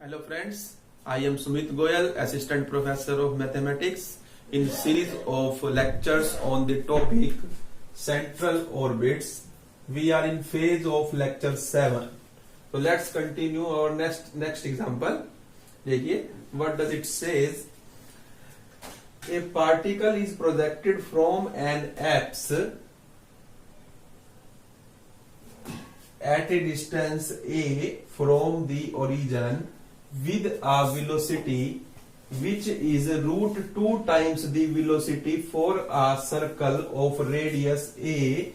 Hello friends, I am Sumit Goyal, Assistant Professor of Mathematics in series of lectures on the topic Central Orbits. We are in phase of lecture 7. So let's continue our next example. देखिए, what does it says? A particle is projected from an apse at a distance a from the origin with a velocity which is root 2 times the velocity for a circle of radius a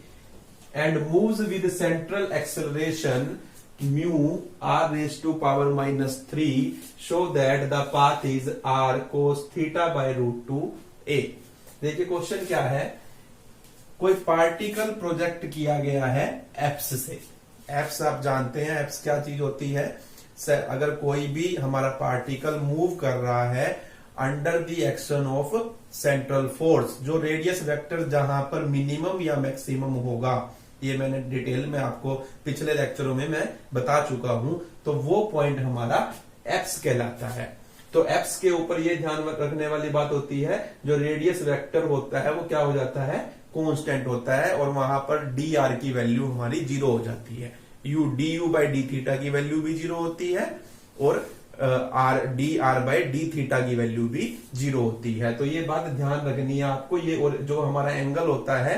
and moves with central acceleration mu r raised to power minus 3, show that the path is r cos theta by root 2 a. देखिए question क्या है, कोई particle project किया गया है apps से। Apps आप जानते हैं, एप्स क्या चीज होती है। अगर कोई भी हमारा पार्टिकल मूव कर रहा है under the action of central force, जो रेडियस वेक्टर जहां पर मिनिमम या मैक्सिमम होगा, ये मैंने डिटेल में आपको पिछले लेक्चरों में मैं बता चुका हूं, तो वो पॉइंट हमारा एप्स कहलाता है। तो एप्स के ऊपर ये ध्यान रखने वाली बात होती है, जो रेडियस वेक्टर होता है वो क्या हो जाता है, कांस्टेंट होता है, और वहां पर डी आर की वैल्यू हमारी 0 हो जाती है। U D you by D theta की वैल्यू भी 0 होती है, और R D R by D theta की वैल्यू भी 0 होती है। तो ये बात ध्यान रखनी है आपको। ये और जो हमारा एंगल होता है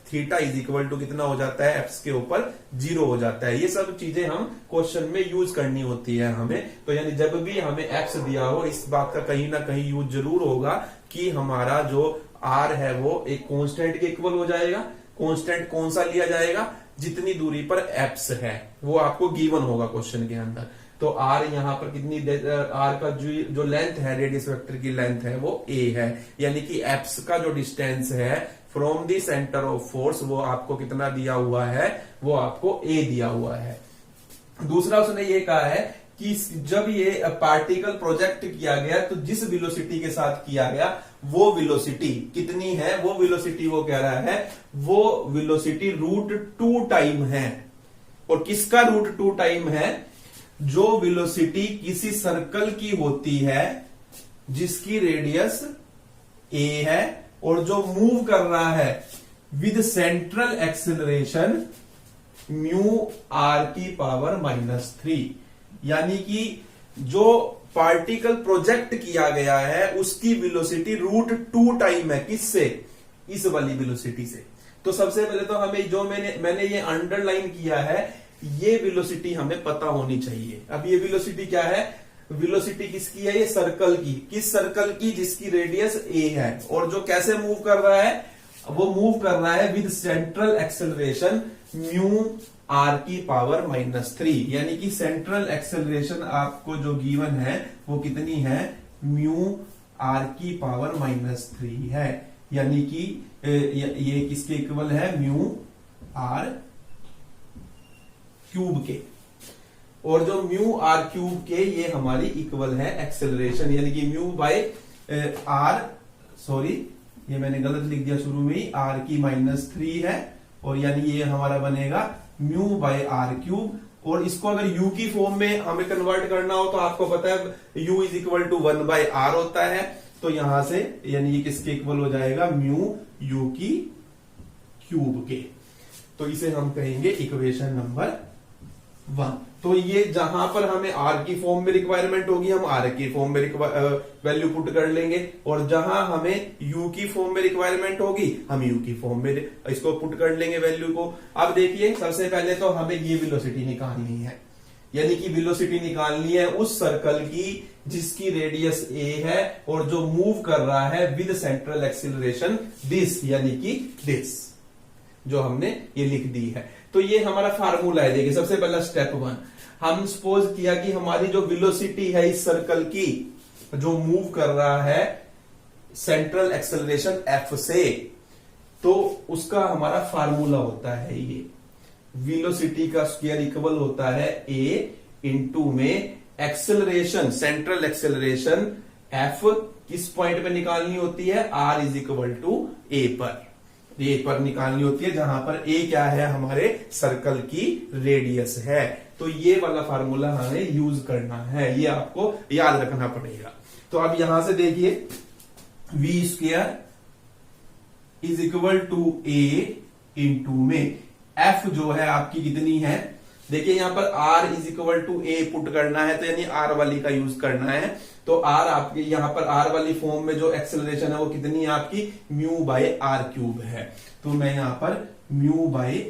थीटा इज इक्वल टू कितना हो जाता है, एप्स के ऊपर 0 हो जाता है। ये सब चीजें हम क्वेश्चन में यूज करनी होती है हमें। तो यानी जब भी हमें एप्स दिया हो, इस बात का कहीं ना कहीं यूज जरूर होगा कि हमारा जो आर है वो एक कांस्टेंट के इक्वल हो जाएगा। कांस्टेंट कौन सा लिया जाएगा, जितनी दूरी पर एप्स है वो आपको गिवन होगा क्वेश्चन के अंदर। तो आर यहाँ पर कितनी, आर का जो लेंथ है, रेडियस वेक्टर की लेंथ है वो ए है, यानी कि एप्स का जो डिस्टेंस है from the centre of force वो आपको कितना दिया हुआ है, वो आपको ए दिया हुआ है। दूसरा उसने ये कहा है कि जब ये पार्टिकल प्रोजेक्ट किया गया तो जिस वेलोसिटी के साथ किया गया वो वेलोसिटी कितनी है, वो वेलोसिटी वो कह रहा है वो वेलोसिटी रूट 2 टाइम है। और किसका रूट 2 टाइम है, जो वेलोसिटी किसी सर्कल की होती है जिसकी रेडियस ए है और जो मूव कर रहा है with central acceleration mu r की पावर माइनस 3। यानी कि जो पार्टिकल प्रोजेक्ट किया गया है उसकी वेलोसिटी रूट 2 टाइम है, किससे, इस वाली वेलोसिटी से। तो सबसे पहले तो हमें जो मैंने ये अंडरलाइन किया है, ये वेलोसिटी हमें पता होनी चाहिए। अब ये वेलोसिटी क्या है, वेलोसिटी किसकी है, ये सर्कल की। किस सर्कल की, जिसकी रेडियस ए है, और जो कैसे मूव कर रहा है, वो मूव कर रहा है with central acceleration mu r की पावर माइनस 3। यानी कि सेंट्रल एक्सेलरेशन आपको जो गिवन है वो कितनी है, म्यू आर की पावर माइनस 3 है। यानी कि ये किसके इक्वल है, म्यू आर क्यूब के। और जो म्यू आर क्यूब के ये हमारी इक्वल है एक्सेलरेशन, यानी कि म्यू बाय आर, सॉरी ये मैंने गलत लिख दिया शुरू में ही, आर की माइनस 3 है, और यानी ये हमारा बनेगा म्यू बाय आर क्यूब। और इसको अगर यू की फॉर्म में हमें कन्वर्ट करना हो तो आपको पता है u is equal to 1 by r होता है। तो यहां से यानी ये किसके इक्वल हो जाएगा, म्यू यू की क्यूब के। तो इसे हम कहेंगे इक्वेशन नंबर 1। तो ये जहां पर हमें आर की फॉर्म में रिक्वायरमेंट होगी हम आर की फॉर्म में वैल्यू पुट कर लेंगे, और जहां हमें यू की फॉर्म में रिक्वायरमेंट होगी हम यू की फॉर्म में इसको पुट कर लेंगे वैल्यू को। अब देखिए सबसे पहले तो हमें ये वेलोसिटी निकालनी है, यानी कि वेलोसिटी निकालनी है उस सर्कल की जिसकी रेडियस ए है और जो मूव कर रहा है विद सेंट्रल एक्सीलरेशन दिस, यानी कि दिस जो हमने ये लिख दी है। तो ये हमारा फार्मूला है। देखिए सबसे पहला स्टेप 1, हम सपोज किया कि हमारी जो वेलोसिटी है इस सर्कल की जो मूव कर रहा है सेंट्रल एक्सेलरेशन एफ से, तो उसका हमारा फार्मूला होता है ये वेलोसिटी का स्क्वायर इक्वल होता है ए इंटू में एक्सेलरेशन, सेंट्रल एक्सेलरेशन एफ किस पॉइंट पे निकालनी होती है, आर इज इक्वल टू ए पर। ये पर निकालनी होती है, जहां पर ए क्या है, हमारे सर्कल की रेडियस है। तो ये वाला फार्मूला हमें यूज करना है, ये आपको याद रखना पड़ेगा। तो अब यहां से देखिए v square is equal to a into में एफ जो है आपकी कितनी है, देखिए यहां पर r is equal to a put करना है, तो यानी r वाली का यूज करना है। तो r आपके यहां पर r वाली फॉर्म में जो एक्सेलरेशन है वो कितनी है आपकी, म्यू बाय आर क्यूब है। तो मैं यहां पर mu by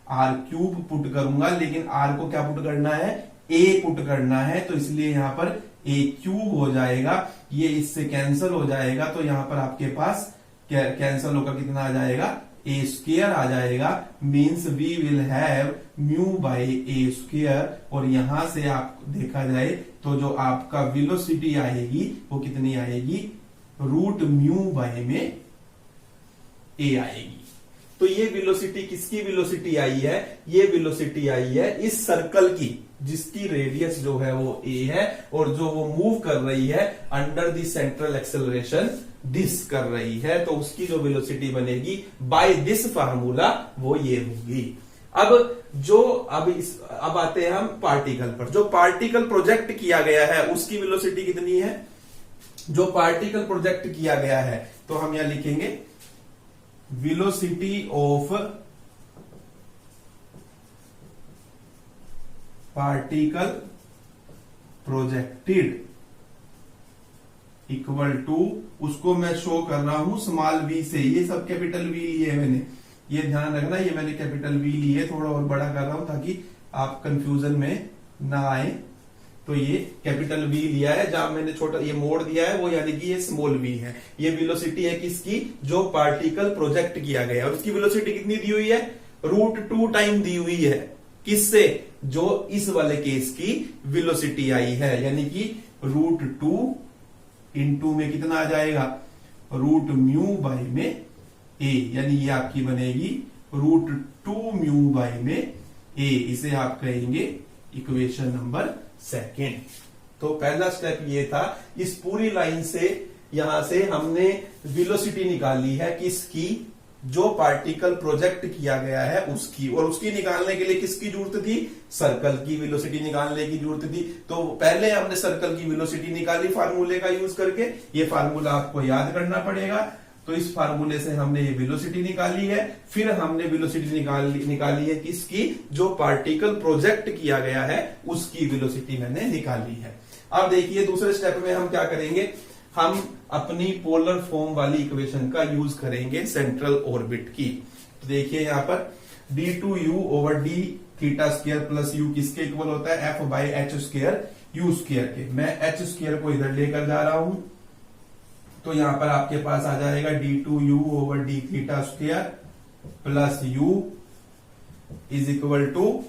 r cube put करूंगा, लेकिन r को क्या पुट करना है, a पुट करना है, तो इसलिए यहां पर a क्यूब हो जाएगा, ये इससे कैंसिल हो जाएगा। तो यहां पर आपके पास कैंसिल होकर कितना आ जाएगा, ए स्क्वायर आ जाएगा। Means we will have mu by a square, और यहां से आप देखा जाए तो जो आपका वेलोसिटी आएगी वो कितनी आएगी, रूट म्यू बाय में ए आएगी। तो ये वेलोसिटी किसकी वेलोसिटी आई है, ये वेलोसिटी आई है इस सर्कल की, जिसकी रेडियस जो है वो ए है, और जो वो मूव कर रही है under the central acceleration this कर रही है, तो उसकी जो वेलोसिटी बनेगी बाय दिस फार्मूला वो ये होगी। अब आते हैं हम पार्टिकल पर। जो पार्टिकल प्रोजेक्ट किया गया है उसकी वेलोसिटी कितनी है, जो पार्टिकल प्रोजेक्ट किया गया है, तो हम यहां लिखेंगे velocity of particle projected equal to, उसको मैं शो कर रहा हूं स्मॉल वी से, ये सब कैपिटल वी लिए मैंने, ये ध्यान रखना, ये मैंने कैपिटल वी लिए, थोड़ा और बड़ा कर रहा हूं ताकि आप कंफ्यूजन में ना आए। तो ये कैपिटल वी लिया है, जहां मैंने छोटा ये मोड़ दिया है वो यानी कि ये स्मॉल वी है। ये वेलोसिटी है किसकी, जो पार्टिकल प्रोजेक्ट किया गया, और उसकी वेलोसिटी कितनी दी हुई है, √2 टाइम दी हुई है, किससे, जो इस वाले केस की वेलोसिटी आई है, यानी कि √2 इंटू में कितना आ जाएगा, रूट म्यू बाय में ए, यानी ये आपकी बनेगी √2 म्यू बाय में ए। इसे आप कहेंगे इक्वेशन नंबर 2। तो पहला स्टेप ये था, इस पूरी लाइन से यहां से हमने वेलोसिटी निकाली है किसकी, जो पार्टिकल प्रोजेक्ट किया गया है उसकी, और उसकी निकालने के लिए किसकी जरूरत थी, सर्कल की वेलोसिटी निकालने की जरूरत थी। तो पहले हमने सर्कल की वेलोसिटी निकाली फार्मूले का यूज करके, ये फार्मूला आपको याद करना पड़ेगा। तो इस फार्मूले से हमने ये वेलोसिटी निकाली है, फिर हमने वेलोसिटी निकाली है किसकी, जो पार्टिकल प्रोजेक्ट किया गया है उसकी वेलोसिटी मैंने निकाली है। अब देखिए दूसरे स्टेप में हम क्या करेंगे, हम अपनी पोलर फॉर्म वाली इक्वेशन का यूज करेंगे सेंट्रल ऑर्बिट की। तो देखिए यहां पर d2u over d theta square plus u किसके इक्वल होता है, f by h square u square के। मैं h स्क्वायर को इधर लेकर जा रहा हूं, तो यहां पर आपके पास आ जाएगा d2u over d theta square plus u is equal to,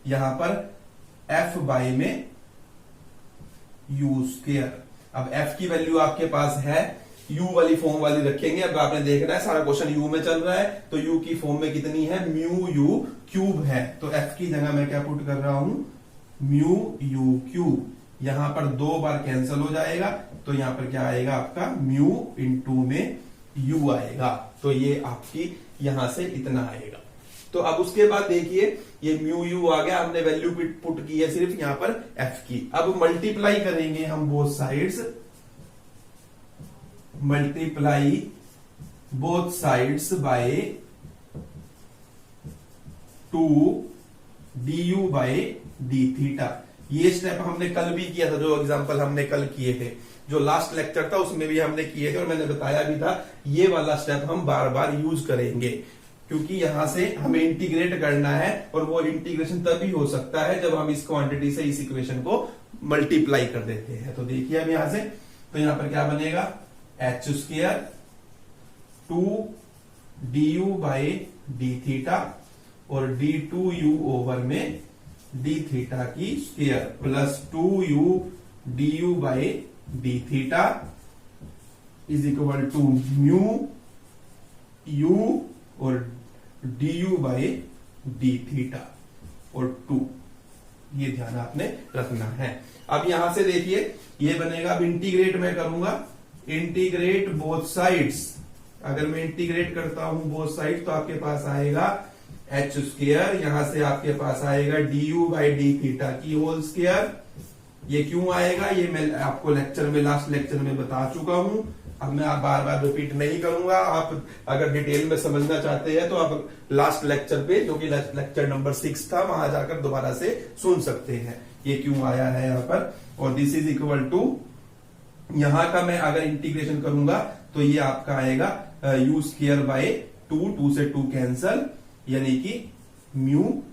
यहां पर f बाय में u स्क्वायर। अब f की वैल्यू आपके पास है, u वाली फॉर्म वाली रखेंगे। अब आपने देखना है सारा क्वेश्चन u में चल रहा है, तो u की फॉर्म में कितनी है, म्यू u क्यूब है, तो f की जगह मैं क्या पुट कर रहा हूं, म्यू u क्यूब। यहां पर 2 बार कैंसिल हो जाएगा, तो यहां पर क्या आएगा आपका, म्यू इंटू में u आएगा। तो ये आपकी यहां से इतना आएगा। तो अब उसके बाद देखिए ये म्यू u आ गया, हमने वैल्यू पुट की है सिर्फ यहां पर f की। अब मल्टीप्लाई करेंगे हम both sides, multiply both sides by 2 du by d theta. ये स्टेप हमने कल भी किया था, जो एग्जांपल हमने कल किए थे, जो लास्ट लेक्चर था उसमें भी हमने किए थे, और मैंने बताया भी था ये वाला स्टेप हम बार बार यूज करेंगे, क्योंकि यहां से हमें इंटीग्रेट करना है, और वो इंटीग्रेशन तभी हो सकता है जब हम इस क्वांटिटी से इस इक्वेशन को मल्टीप्लाई कर देते हैं। तो देखिए अब यहां से, तो यहां पर क्या बनेगा, h square 2 du by d theta और d2u ओवर में d थीटा की square plus 2u du by d theta is equal to mu u और du बाय d थीटा और 2। ये ध्यान आपने रखना है। अब यहां से देखिए ये बनेगा, अब इंटीग्रेट मैं करूंगा, इंटीग्रेट बोथ साइड्स अगर मैं इंटीग्रेट करता हूं बोथ साइड तो आपके पास आएगा एच स्क्वायर, यहां से आपके पास आएगा D you by D theta की होल स्क्वायर। ये क्यों आएगा ये मैं आपको लेक्चर में लास्ट लेक्चर में बता चुका हूं, अब मैं आप बार बार रिपीट नहीं करूंगा। आप अगर डिटेल में समझना चाहते हैं तो आप लास्ट लेक्चर पे, जो कि लेक्चर नंबर 6 था, वहां जाकर दोबारा से सुन सकते हैं ये क्यों आया है यहाँ पर। और दिस इज इक्वल टू, यहां का मैं अगर इंटीग्रेशन करूंगा तो ये आपका आएगा यू स्क्वायर बाय 2 से 2 कैंसल, यानी कि म्यू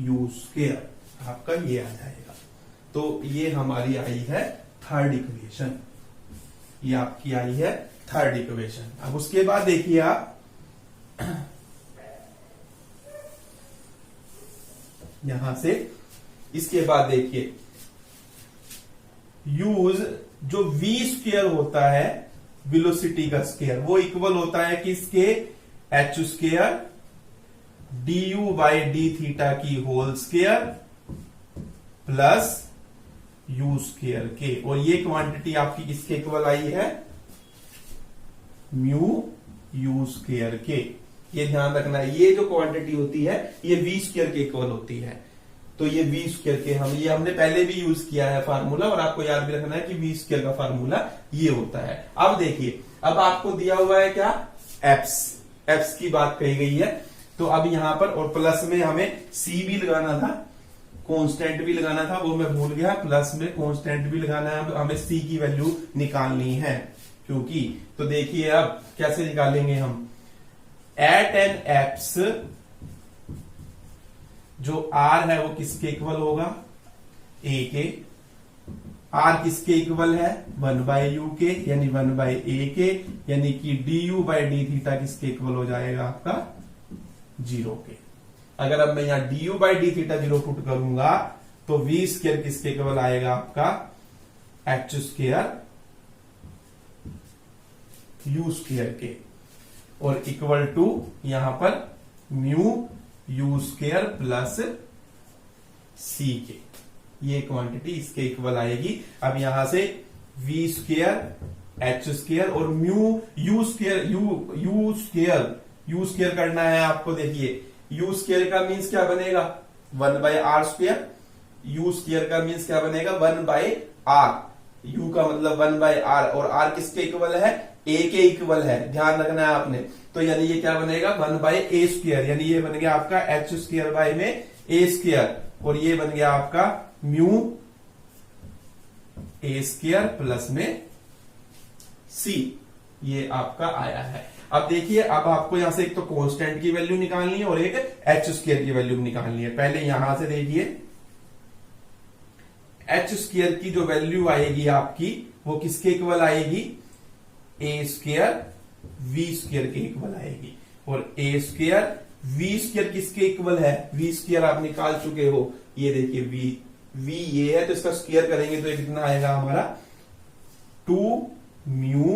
यू स्क्वायर आपका ये आ जाएगा। तो ये हमारी आई है थर्ड इक्वेशन, ये आपकी आई है थर्ड इक्वेशन। अब उसके बाद देखिए आप यहां से, इसके बाद देखिए यूज जो v स्क्वायर होता है वेलोसिटी का स्क्वायर, वो इक्वल होता है किसके, H square D you by D theta की whole square plus U square के। और ये क्वांटिटी आपकी किसके इक्वल आई है, म्यू यू स्क्वायर के। ये ध्यान रखना है, ये जो क्वांटिटी होती है ये वी स्क्वायर के इक्वल होती है। तो ये वी स्क्वायर के ये हमने पहले भी यूज किया है फार्मूला, और आपको याद भी रखना है कि वी स्क्वायर का फार्मूला ये होता है। अब देखिए, अब आपको दिया हुआ है क्या, एप्स की बात कही गई है। तो अब यहां पर, और प्लस में हमें सी भी लगाना था, कांस्टेंट भी लगाना था, वो मैं भूल गया। प्लस में कांस्टेंट भी लगाना है, हमें सी की वैल्यू निकालनी है क्योंकि। तो देखिए अब कैसे निकालेंगे हम, एट एन एप्स जो आर है वो किसके इक्वल होगा, ए के। आर किसके इक्वल है, 1 बाय यू के, यानी 1 बाय ए के, यानी कि D you by D theta किसके इक्वल हो जाएगा आपका 0 के। अगर अब मैं यहां D you by D theta 0 put करूंगा तो वी स्क्वायर किसके इक्वल आएगा आपका, एच स्क्वायर यू स्क्वायर के, और इक्वल टू यहां पर म्यू यू स्क्वायर प्लस सी के। ये क्वांटिटी इसके इक्वल आएगी। अब यहां से वी स्क्वायर एच स्क्वायर और mu you square u square करना है आपको। देखिए यू स्क्वायर का मीन्स क्या बनेगा, 1 by r square. U square का मीन्स क्या बनेगा, 1 बाय आर। यू का मतलब 1 बाय आर, और आर किसके इक्वल है, ए के इक्वल है, ध्यान रखना है आपने। तो यानी ये क्या बनेगा, 1 बाय ए स्क्वायर, यानी ये बन गया आपका एच स्क्वायर बाय में ए स्क्वायर, और ये बन गया आपका म्यू ए स्क्वायर प्लस में सी। ये आपका आया है। अब देखिए, अब आपको यहां से एक तो कांस्टेंट की वैल्यू निकालनी है और एक एच स्क्वायर की वैल्यू निकालनी है। पहले यहां से देखिए, एच स्क्वायर की जो वैल्यू आएगी आपकी वो किसके इक्वल आएगी, ए स्क्वायर वी स्क्वायर के इक्वल आएगी। और ए स्क्वायर वी स्क्वायर किसके इक्वल है, वी स्क्वायर आप निकाल चुके हो, ये देखिए वी ये है, तो इसका स्क्वायर करेंगे तो ये कितना आएगा हमारा 2 म्यू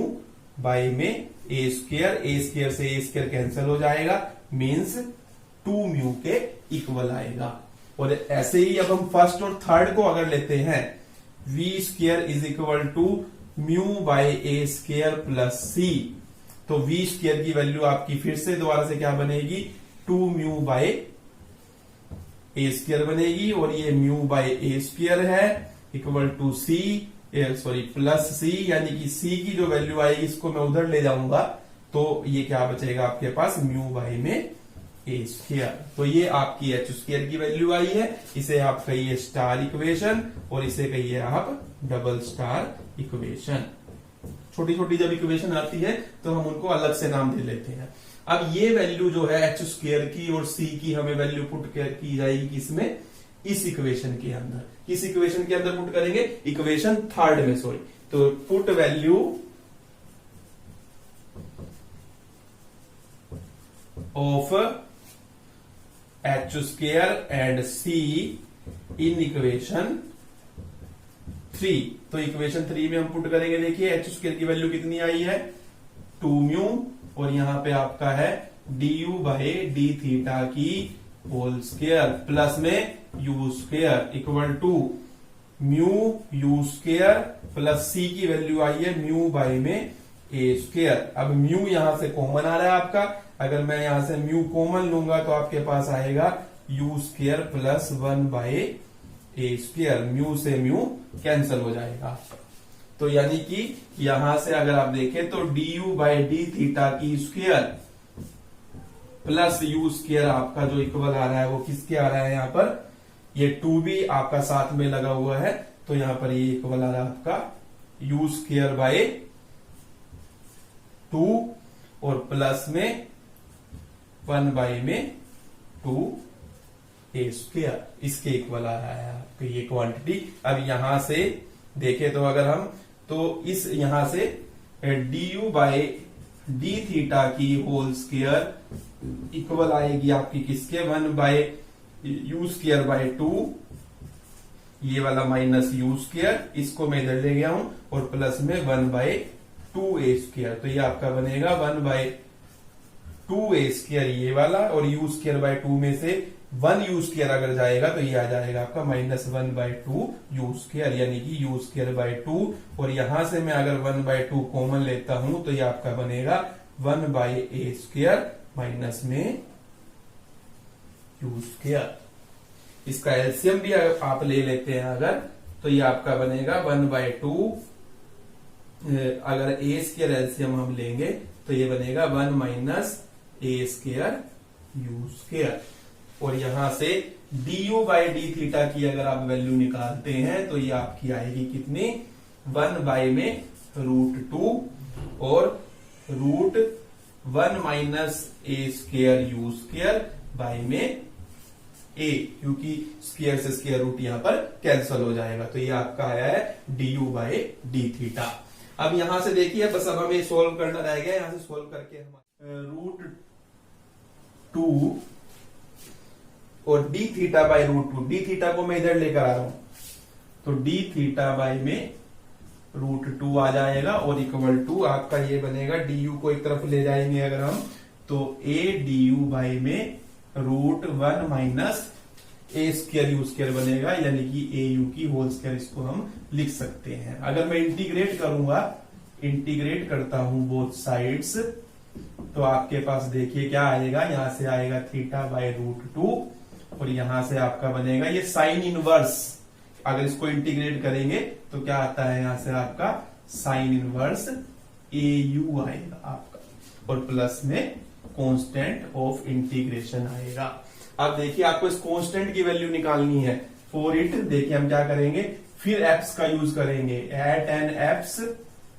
बाई में ए स्क्वायर से ए स्क्वायर कैंसिल हो जाएगा, मीन्स 2 म्यू के इक्वल आएगा। और ऐसे ही अब हम फर्स्ट और थर्ड को अगर लेते हैं, V square is equal to mu by A square plus C, तो वी स्क्वायर की वैल्यू आपकी फिर से दोबारा से क्या बनेगी, 2 म्यू बाई ए स्क्वायर बनेगी, और ये म्यू बाई ए स्क्वायर है इक्वल टू सी प्लस सी, यानी कि सी की जो वैल्यू आएगी इसको मैं उधर ले जाऊंगा तो ये क्या बचेगा आपके पास, म्यू बाई में ए स्क्वायर। तो ये आपकी एच स्क्वायर की वैल्यू आई है। इसे आप कहिए स्टार इक्वेशन और इसे कहिए आप डबल स्टार इक्वेशन। छोटी छोटी जब इक्वेशन आती है तो हम उनको अलग से नाम दे लेते हैं। अब ये वैल्यू जो है एच स्क्वायर की और सी की हमें वैल्यू पुट की जाएगी किसमें, इस इक्वेशन के अंदर। किस इक्वेशन के अंदर पुट करेंगे, इक्वेशन थर्ड में, सॉरी। तो put value of h square and c in equation 3। तो इक्वेशन 3 में हम पुट करेंगे, देखिए एच स्क्वायर की वैल्यू कितनी आई है, 2 म्यू, और यहां पे आपका है D you by D theta की होल स्क्वायर प्लस में you square equal to mu you square plus C की वैल्यू आई है म्यू बाई में ए स्क्वायर। अब म्यू यहां से कॉमन आ रहा है आपका, अगर मैं यहां से म्यू कॉमन लूंगा तो आपके पास आएगा u square plus 1 by a square. Mu से म्यू कैंसिल हो जाएगा। तो यानी कि यहां से अगर आप देखें तो D you by D theta की स्क्वायर प्लस यू स्क्वायर आपका जो इक्वल आ रहा है वो किसके आ रहा है, यहां पर ये 2 भी आपका साथ में लगा हुआ है, तो यहां पर ये इक्वल आ रहा है आपका यू स्क्वायर बाय 2 और प्लस में 1 बाई में 2 ए स्क्वायर, इसके इक्वल आ रहा है आपको ये क्वांटिटी। अब यहां से देखे तो अगर हम तो इस यहां से D you by D theta की होल स्क्वायर इक्वल आएगी आपकी किसके, 1 बाय यू स्क्वायर बाय 2, ये वाला माइनस यू स्क्वायर, इसको मैं इधर ले गया हूं, और प्लस में 1 बाय 2 ए स्क्वायर। तो ये आपका बनेगा 1 बाय 2 ए स्क्वायर ये वाला, और यू स्क्वायर बाय 2 में से 1 यू स्क्वायर अगर जाएगा तो ये आ जाएगा आपका माइनस 1 बाय 2 यू स्क्वायर, यानी कि यू स्क्वायर बाय 2। और यहां से मैं अगर 1 बाय 2 कॉमन लेता हूं तो ये आपका बनेगा 1 बाय ए स्क्वायर माइनस में यू स्क्वायर। इसका एलसीएम भी आप ले लेते हैं अगर, तो ये आपका बनेगा 1 बाय 2, अगर ए स्क्वायर एलसीएम हम लेंगे तो ये बनेगा 1 माइनस ए स्क्वायर यू स्क्वायर। और यहां से D you by D theta की अगर आप वैल्यू निकालते हैं तो ये आपकी आएगी कितनी, 1 बाई में √2 और √1 minus A square u square by में ए, क्योंकि स्क्वायर से स्क्वायर रूट यहां पर कैंसिल हो जाएगा। तो ये आपका आया है D you by D theta. अब यहां से देखिए, बस अब हमें सोल्व करना रह गया। यहां से सोल्व करके हम √2 और D theta by √2, D theta को मैं इधर लेकर आ रहा हूं, तो डी थीटा बाई में √2 आ जाएगा, और इक्वल टू आपका ये बनेगा, डी यू को एक तरफ ले जाएंगे अगर हम, तो ए डी यू बाई में √1 माइनस ए स्क्वायर यू स्क्वायर बनेगा, यानी कि ए यू की होल स्क्वायर इसको हम लिख सकते हैं। अगर मैं इंटीग्रेट करूंगा, इंटीग्रेट करता हूं बोथ साइड्स, तो आपके पास देखिए क्या आएगा, यहां से आएगा थीटा बाई √2, और यहां से आपका बनेगा ये साइन इनवर्स। अगर इसको इंटीग्रेट करेंगे तो क्या आता है, यहां से आपका साइन इनवर्स ए यू आएगा आपका, और प्लस में कांस्टेंट ऑफ इंटीग्रेशन आएगा। अब देखिए आपको इस कांस्टेंट की वैल्यू निकालनी है। फॉर इट देखिए हम क्या करेंगे, फिर एप्स का यूज करेंगे। एट एन एप्स,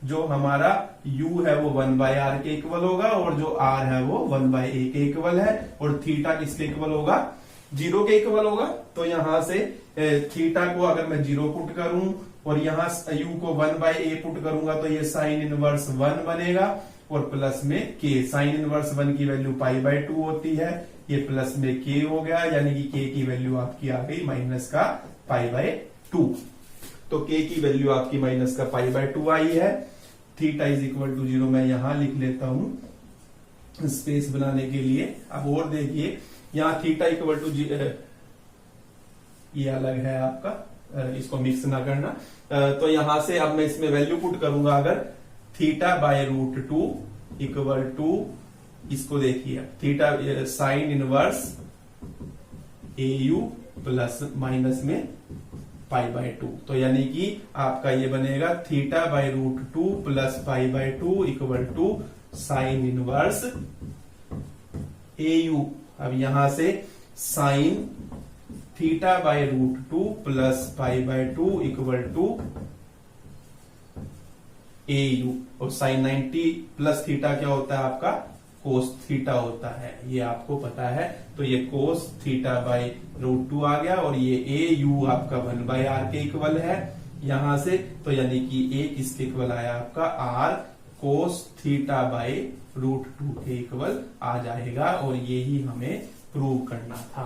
जो हमारा u है वो 1 बाय आर के इक्वल होगा, और जो r है वो 1 बाय ए के इक्वल है, और थीटा किसके इक्वल होगा, 0 के इक्वल होगा। तो यहां से थीटा को अगर मैं 0 पुट करूं और यहां u को 1 बाय ए पुट करूंगा तो ये साइन इनवर्स 1 बनेगा, और प्लस में k, साइन इनवर्स 1 की वैल्यू पाई बाय 2 होती है, ये प्लस में k हो गया, यानी कि k की वैल्यू आपकी आ गई माइनस का पाई बाय 2। तो k की वैल्यू आपकी माइनस का पाई बाय 2 आई है। थीटा इज इक्वल टू 0 मैं यहां लिख लेता हूं स्पेस बनाने के लिए। अब और देखिए, यहां थीटा इक्वल टू, ये अलग है आपका, इसको मिक्स ना करना। तो यहां से अब मैं इसमें वैल्यू पुट करूंगा, अगर थीटा बाय √2 इक्वल टू, इसको देखिए theta sine inverse a you plus minus में पाई बाय 2, तो यानी कि आपका ये बनेगा theta by √2 plus pi by 2 equal to sine inverse a u. अब यहां से sine theta by √2 plus pi by 2 equal to a u, और साइन 90 प्लस थीटा क्या होता है आपका, कोस थीटा होता है, ये आपको पता है। तो ये कोस थीटा बाई √2 आ गया, और ये ए यू आपका 1 बाय आर के इक्वल है यहां से, तो यानी कि ए किसके इक्वल आया आपका, आर कोस थीटा बाई √2 के इक्वल आ जाएगा, और ये ही हमें प्रूव करना था।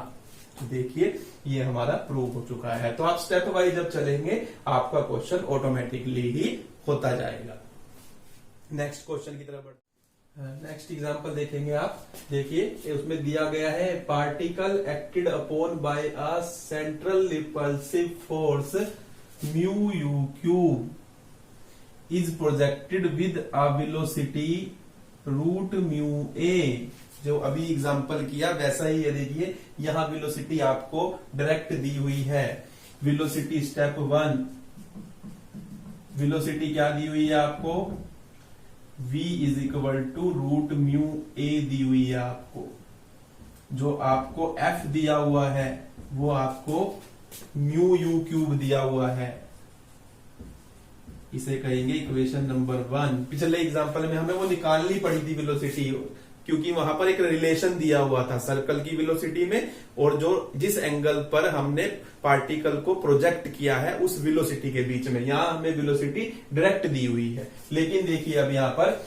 तो देखिए ये हमारा प्रूव हो चुका है। तो आप स्टेप वाइज जब चलेंगे आपका क्वेश्चन ऑटोमेटिकली ही होता जाएगा। नेक्स्ट क्वेश्चन की तरफ नेक्स्ट एग्जांपल देखेंगे आप। देखिए उसमें दिया गया है, particle acted upon by a central repulsive force mu U cube is projected with a velocity root mu A. जो अभी एग्जांपल किया वैसा ही है, देखिए यहां वेलोसिटी आपको डायरेक्ट दी हुई है। वेलोसिटी स्टेप 1, वेलोसिटी क्या दी हुई है आपको, v is equal to root mu A दी हुई है आपको। जो आपको f दिया हुआ है वो आपको म्यू यू क्यूब दिया हुआ है। इसे कहेंगे इक्वेशन नंबर 1। पिछले एग्जांपल में हमें वो निकालनी पड़ी थी वेलोसिटी, क्योंकि वहां पर एक रिलेशन दिया हुआ था सर्कल की वेलोसिटी में और जो जिस एंगल पर हमने पार्टिकल को प्रोजेक्ट किया है उस वेलोसिटी के बीच में। यहां हमें वेलोसिटी डायरेक्ट दी हुई है, लेकिन देखिए अब यहां पर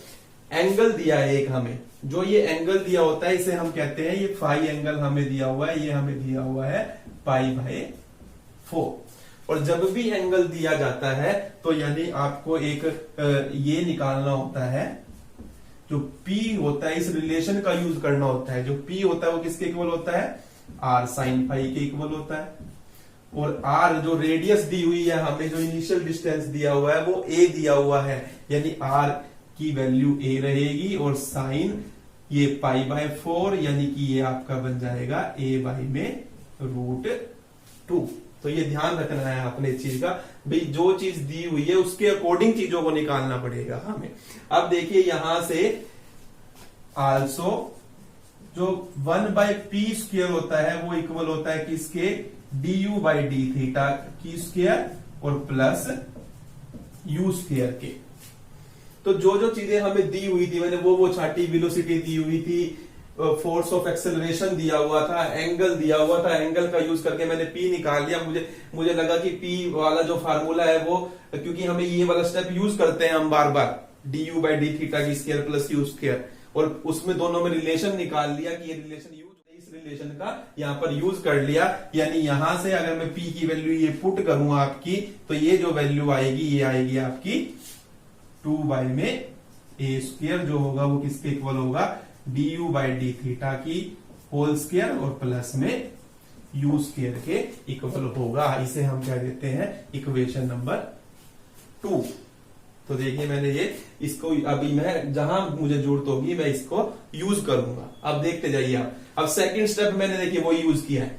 एंगल दिया है एक हमें। जो ये एंगल दिया होता है इसे हम कहते हैं, ये फाई एंगल हमें दिया हुआ है, ये हमें दिया हुआ है π/4। और जब भी एंगल दिया जाता है तो यानी आपको एक ये निकालना होता है, जो P होता है इस रिलेशन का यूज करना होता है। जो P होता है वो किसके इक्वल होता है, R sin फाई के इक्वल होता है। और R जो रेडियस दी हुई है हमें, जो इनिशियल डिस्टेंस दिया हुआ है वो A दिया हुआ है, यानी R की वैल्यू A रहेगी और साइन ये π/4 यानी कि ये आपका बन जाएगा a/√2। तो ये ध्यान रखना है आपने इस चीज का, भाई जो चीज दी हुई है उसके अकॉर्डिंग चीजों को निकालना पड़ेगा हमें। अब देखिए यहां से आल्सो जो 1/p² होता है वो इक्वल होता है किसके, du/d थीटा की स्क्वायर और प्लस u² के। तो जो चीजें हमें दी हुई थी मैंने वो छाटी, वेलोसिटी दी हुई थी, फोर्स ऑफ एक्सेलरेशन दिया हुआ था, एंगल दिया हुआ था, एंगल का यूज करके मैंने P निकाल लिया। मुझे लगा कि P वाला जो फार्मूला है वो, क्योंकि हमें ये वाला स्टेप यूज करते हैं हम बार बार, du/d थीटा की स्क्वायर प्लस u², और उसमें दोनों में रिलेशन निकाल लिया कि ये रिलेशन यूज, इस रिलेशन का यहाँ पर यूज कर लिया। यानी यहां से अगर मैं P की वैल्यू ये पुट करूं आपकी, तो ये जो वैल्यू आएगी ये आएगी आपकी 2/a² जो होगा वो किसके इक्वल होगा, du/d थीटा की होल स्क्वायर और प्लस में u² के इक्वल होगा। इसे हम क्या देते हैं, इक्वेशन नंबर 2। तो देखिए मैंने ये इसको अभी मैं जहां मुझे जरूरत होगी मैं इसको यूज करूंगा। अब देखते जाइए आप। अब सेकंड स्टेप मैंने देखिए वो यूज किया है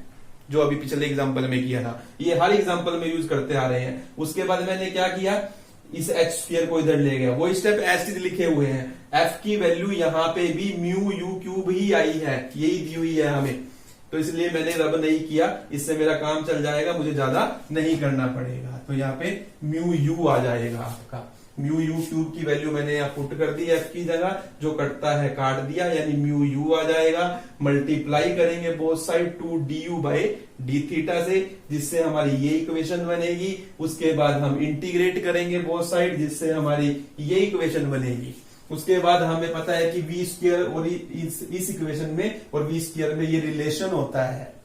जो अभी पिछले एग्जांपल में किया था, ये हर एग्जांपल में यूज करते आ रहे हैं। उसके बाद मैंने क्या किया, इस h² को इधर ले गया, वो स्टेप ऐसे लिखे हुए हैं। f की वैल्यू यहाँ पे भी म्यू यू क्यूब ही आई है, यही दी हुई है हमें, तो इसलिए मैंने रब नहीं किया, इससे मेरा काम चल जाएगा, मुझे ज्यादा नहीं करना पड़ेगा। तो यहाँ पे म्यू यू आ जाएगा आपका, म्यू यू क्यूब की वैल्यू मैंने यहाँ पुट कर दी f की जगह, जो कटता है काट दिया, यानी म्यू यू आ जाएगा। मल्टीप्लाई करेंगे बोथ साइड 2du/d थीटा से, जिससे हमारी ये इक्वेशन बनेगी। उसके बाद हम इंटीग्रेट करेंगे बोथ साइड, जिससे हमारी ये इक्वेशन बनेगी। उसके बाद हमें पता है कि v² और इस इक्वेशन में और v² में ये रिलेशन होता है।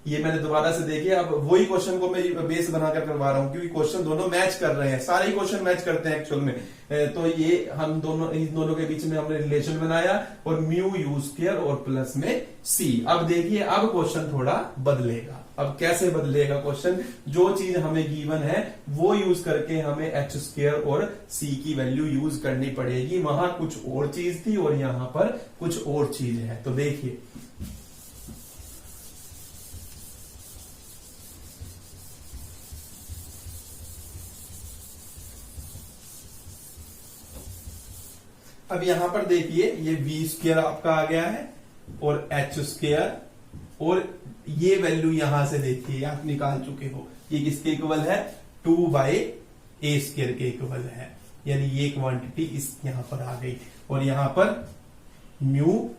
ये मैंने दोबारा से देखिए, अब वही क्वेश्चन को मैं बेस बनाकर करवा रहा हूं, क्योंकि क्वेश्चन दोनों मैच कर रहे हैं, सारे ही क्वेश्चन मैच करते हैं एक्चुअल में। तो ये हम दोनों, इन दोनों के बीच में हमने रिलेशन बनाया और म्यू u² और प्लस में c। अब देखिए अब क्वेश्चन थोड़ा बदलेगा। अब कैसे बदलेगा क्वेश्चन, जो चीज हमें गिवन है वो यूज करके हमें h² और c की वैल्यू यूज करनी पड़ेगी। वहां कुछ और चीज थी और यहां पर कुछ और चीज है। तो देखिए अब यहां पर देखिए ये v² आपका आ गया है और h² और ये वैल्यू यहां से देखिए आप निकाल चुके हो, ये किसके इक्वल है, 2/a² के इक्वल है, यानी ये क्वांटिटी इस यहां पर आ गई। और यहां पर म्यू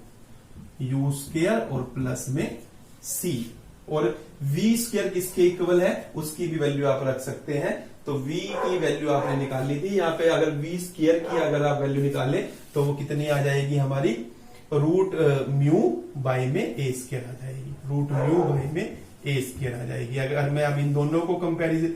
u² और प्लस में c, और v² किसके इक्वल है उसकी भी वैल्यू आप रख सकते हैं। तो v की वैल्यू आपने निकाली थी, यहाँ पे अगर v² की अगर आप वैल्यू निकाले तो वो कितनी आ जाएगी हमारी, रूट म्यू बाई में a² आ जाएगी, रूट म्यू बाई में a² आ जाएगी। अगर मैं अब इन दोनों को कंपेरिजन,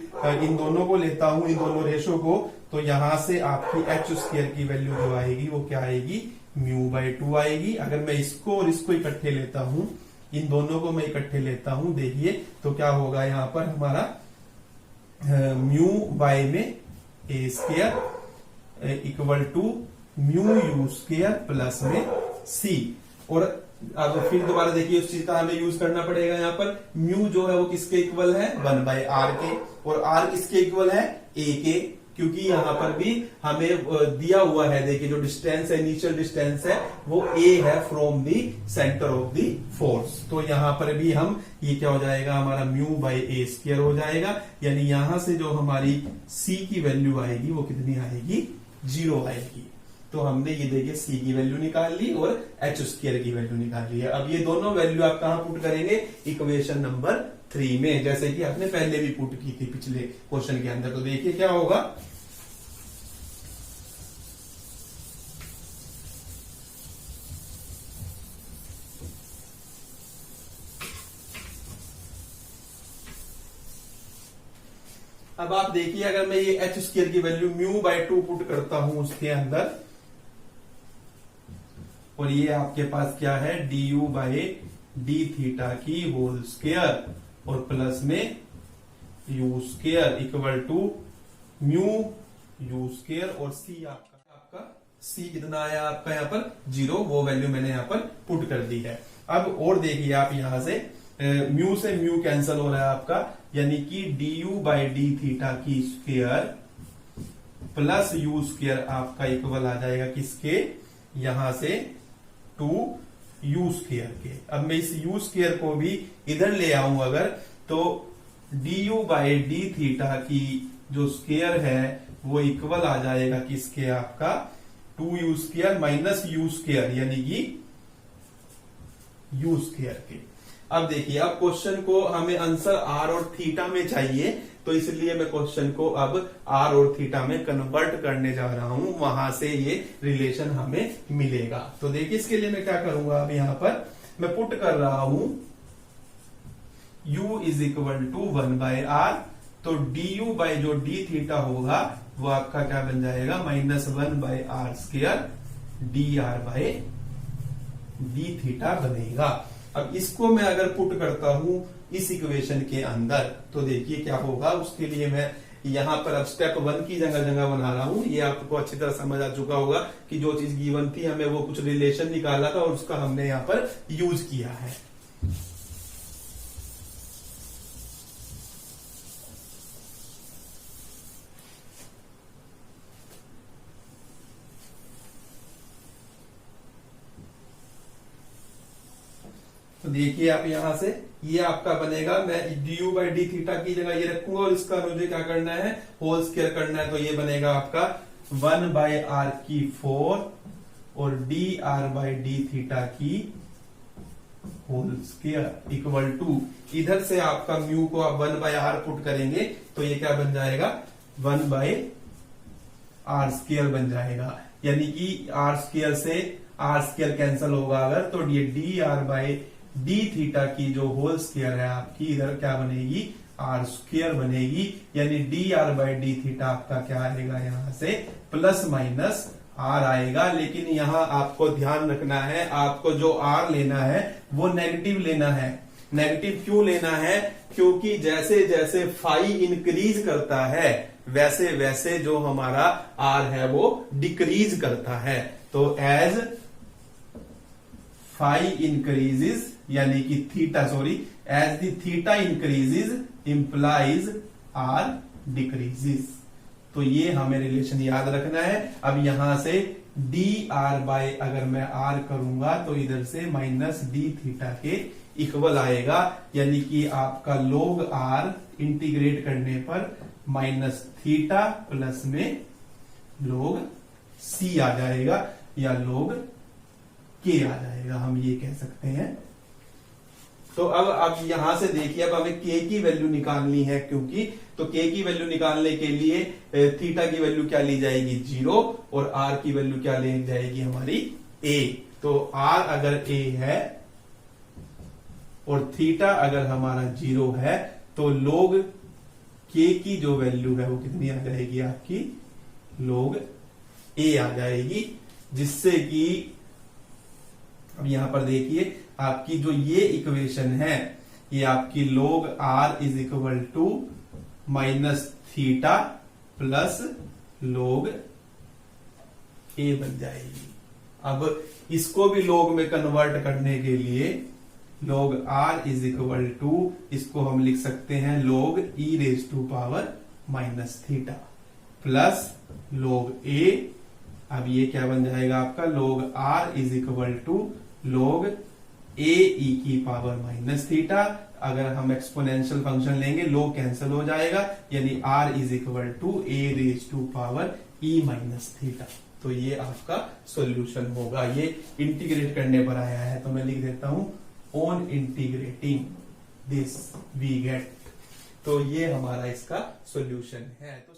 इन दोनों को लेता हूं, इन दोनों रेशो को, तो यहां से आपकी h² की वैल्यू जो आएगी वो क्या आएगी, μ/2 आएगी। अगर मैं इसको और इसको इकट्ठे लेता हूं, इन दोनों को मैं इकट्ठे लेता हूं, देखिए तो क्या होगा, यहां पर हमारा म्यू बाई में a² equal to mu you square plus में सी। और अब फिर दोबारा देखिए उस चीज का हमें यूज करना पड़ेगा। यहाँ पर म्यू जो है वो किसके इक्वल है, 1/r के, और r किसके इक्वल है, a के, क्योंकि यहाँ पर भी हमें दिया हुआ है, देखिए जो डिस्टेंस है, इनिशियल डिस्टेंस है वो a है from the centre of the force. तो यहाँ पर भी हम ये क्या हो जाएगा, हमारा म्यू बाई ए स्क्वायर हो जाएगा, यानी यहां से जो हमारी c की वैल्यू आएगी वो कितनी आएगी, 0 आएगी। तो हमने ये देखिए c की वैल्यू निकाल ली और h स्क्वायर की वैल्यू निकाल ली है। अब ये दोनों वैल्यू आप कहां पुट करेंगे, इक्वेशन नंबर 3 में, जैसे कि आपने पहले भी पुट की थी पिछले क्वेश्चन के अंदर। तो देखिए क्या होगा, अब आप देखिए अगर मैं ये h स्क्वायर की वैल्यू म्यू बाई 2 पुट करता हूं उसके अंदर, और ये आपके पास क्या है, D you by D theta की होल स्क्वायर और प्लस में you square equal to mu you square, और सी आपका सी कितना आया आपका यहाँ पर 0, वो वैल्यू मैंने यहाँ पर पुट कर दी है। अब और देखिए आप यहां से म्यू से म्यू कैंसिल हो रहा है आपका, यानी कि D you by D theta की स्क्वायर प्लस यू स्क्वायर आपका इक्वल आ जाएगा किसके, यहां से 2 यू स्क्वायर के। अब मैं इस यू स्क्वायर को भी इधर ले आऊं अगर, तो D you by D theta की जो स्क्वायर है वो इक्वल आ जाएगा किसके, आपका 2 you square minus you square, यानी कि यू स्क्वायर के। अब देखिए, अब क्वेश्चन को हमें आंसर आर और थीटा में चाहिए, तो इसलिए मैं क्वेश्चन को अब आर और थीटा में कन्वर्ट करने जा रहा हूं, वहां से ये रिलेशन हमें मिलेगा। तो देखिए इसके लिए मैं क्या करूंगा, अब यहां पर मैं पुट कर रहा हूं u is equal to 1/r, तो डी यू बाई जो डी थीटा होगा वो आपका क्या बन जाएगा, -1/r square D R by D theta बनेगा। अब इसको मैं अगर पुट करता हूं इस इक्वेशन के अंदर, तो देखिए क्या होगा। उसके लिए मैं यहां पर अब स्टेप 1 की जगह जगह बना रहा हूं। ये आपको अच्छी तरह समझ आ चुका होगा कि जो चीज गिवन थी हमें वो कुछ रिलेशन निकाला था और उसका हमने यहां पर यूज किया है। तो देखिए आप यहां से ये आपका बनेगा, मैं D you by D theta की जगह ये रखूंगा और इसका मुझे क्या करना है, होल स्क्वायर करना है। तो ये बनेगा आपका 1/r की 4 और D R by D theta की होल स्क्वायर इक्वल टू, इधर से आपका म्यू को आप 1/r पुट करेंगे तो ये क्या बन जाएगा, 1/r स्क्वायर बन जाएगा। यानी कि r स्क्वायर से r स्क्वायर कैंसिल होगा अगर, तो ये D R by D theta की जो होल स्क्वायर है आपकी, इधर क्या बनेगी, आर स्क्वायर बनेगी। यानी D R by D theta आपका क्या आएगा, यहां से प्लस माइनस आर आएगा। लेकिन यहां आपको ध्यान रखना है, आपको जो आर लेना है वो नेगेटिव लेना है। नेगेटिव क्यों लेना है, क्योंकि जैसे जैसे फाई इंक्रीज करता है वैसे वैसे जो हमारा आर है वो डिक्रीज करता है। तो एज फाई इंक्रीजेस, यानी कि theta sorry as the theta increases implies r decreases. तो ये हमें रिलेशन याद रखना है। अब यहां से डी आर बाय अगर मैं आर करूंगा तो इधर से माइनस डी थीटा के इक्वल आएगा, यानी कि आपका log आर इंटीग्रेट करने पर माइनस थीटा प्लस में log सी आ जाएगा या log के आ जाएगा, हम ये कह सकते हैं। तो अब यहां से देखिए, अब हमें के की वैल्यू निकालनी है, क्योंकि तो के की वैल्यू निकालने के लिए थीटा की वैल्यू क्या ली जाएगी, 0, और आर की वैल्यू क्या ली जाएगी हमारी a। तो आर अगर a है और थीटा अगर हमारा 0 है तो log के की जो वैल्यू है वो कितनी आ जाएगी आपकी, log a आ जाएगी। जिससे कि अब यहां पर देखिए आपकी जो ये इक्वेशन है ये आपकी log r is equal to minus theta plus log a बन जाएगी। अब इसको भी log में कन्वर्ट करने के लिए log r is equal to, इसको हम लिख सकते हैं log e raise to power minus theta plus log a। अब ये क्या बन जाएगा आपका, log r is equal to log a e की पावर माइनस थीटा। अगर हम एक्सपोनेंशियल फंक्शन लेंगे log कैंसिल हो जाएगा, यानी r is equal to a raise to power e minus theta. तो ये आपका सॉल्यूशन होगा। ये इंटीग्रेट करने पर आया है, तो मैं लिख देता हूं on integrating this we get. तो ये हमारा इसका सॉल्यूशन है। तो